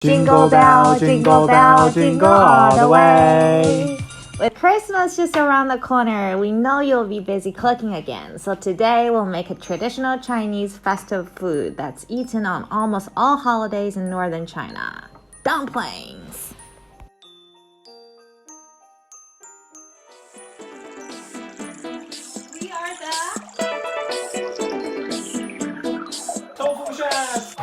Jingle bell, jingle bell, jingle all the way. With Christmas just around the corner, we know you'll be busy cooking again. So today we'll make a traditional Chinese festive food that's eaten on almost all holidays in northern China. Dumplings. We are the TheTofuChef!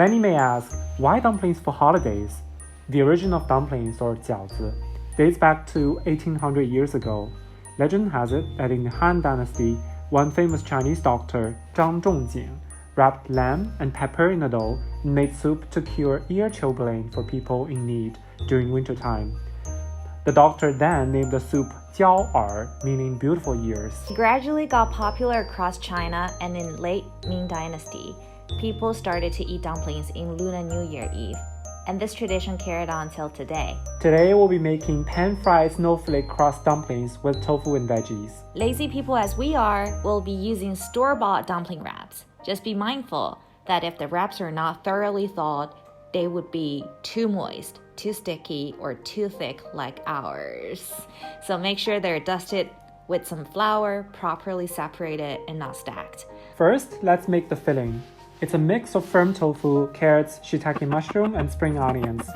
Many may ask, why dumplings for holidays? The origin of dumplings, or 饺子, dates back to 1800 years ago. Legend has it that in the Han Dynasty, one famous Chinese doctor, Zhang Zhongjing, wrapped lamb and pepper in a dough and made soup to cure ear chilblain for people in need during wintertime. The doctor then named the soup jiao er, meaning beautiful ears. It gradually got popular across China, and in late Ming Dynasty, people started to eat dumplings in Lunar New Year Eve, and this tradition carried on till today. Today we'll be making pan-fried snowflake-crust dumplings with tofu and veggies. Lazy people as we are, will be using store-bought dumpling wraps. Just be mindful that if the wraps are not thoroughly thawed, they would be too moist, too sticky, or too thick like ours. So make sure they're dusted with some flour, properly separated and not stacked. First, let's make the filling. It's a mix of firm tofu, carrots, shiitake mushroom, and spring onions.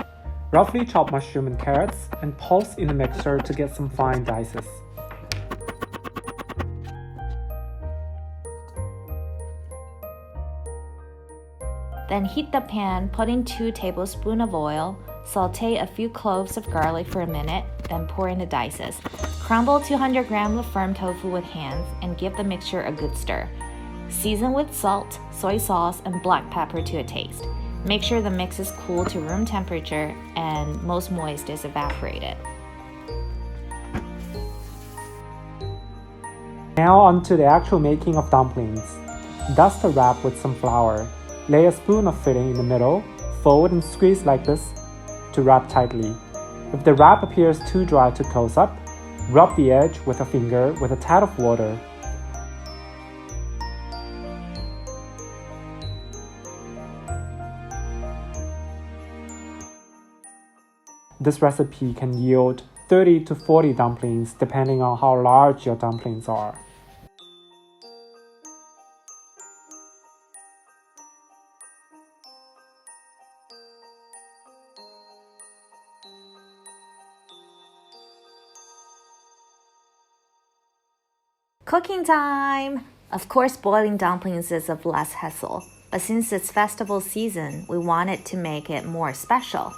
Roughly chop mushroom and carrots and pulse in the mixer to get some fine dices. Then heat the pan, put in 2 tablespoons of oil, saute a few cloves of garlic for a minute, then pour in the dices. Crumble 200 grams of firm tofu with hands and give the mixture a good stir. Season with salt, soy sauce, and black pepper to a taste. Make sure the mix is cool to room temperature and most moist is evaporated. Now on to the actual making of dumplings. Dust the wrap with some flour. Lay a spoon of filling in the middle, fold and squeeze like this to wrap tightly. If the wrap appears too dry to close up, rub the edge with a finger with a tad of water. This recipe can yield 30 to 40 dumplings depending on how large your dumplings are. Cooking time! Of course, boiling dumplings is of less hassle, but since it's festival season, we wanted to make it more special.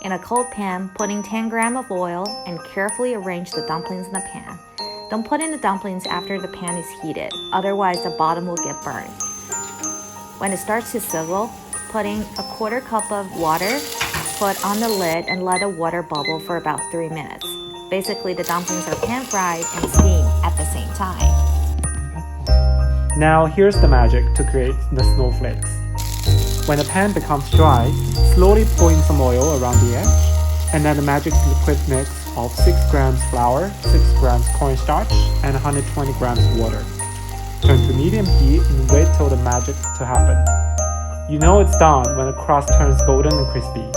In a cold pan, put in 10 grams of oil and carefully arrange the dumplings in the pan. Don't put in the dumplings after the pan is heated, otherwise the bottom will get burned. When it starts to sizzle, put in a quarter cup of water, put on the lid and let the water bubble for about 3 minutes. Basically, the dumplings are pan-fried and steamed at the same time. Now here's the magic to create the snowflakes. When the pan becomes dry, slowly pour in some oil around the edge, and then the magic liquid mix of 6 grams flour, 6 grams cornstarch, and 120 grams water. Turn to medium heat and wait till the magic to happen. You know it's done when the crust turns golden and crispy.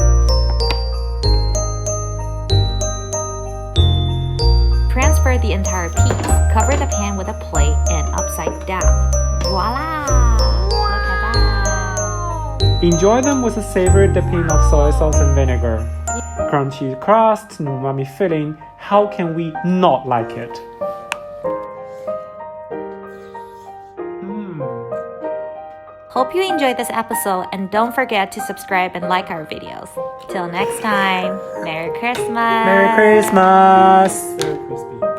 Transfer the entire piece. Cover the pan with a plate and upside down. Voila! Look at that! Enjoy them with a savory dipping of soy sauce and vinegar. Crunchy crust and umami filling, how can we not like it? Hope you enjoyed this episode and don't forget to subscribe and like our videos. Till next time, Merry Christmas! Merry Christmas! Very crispy.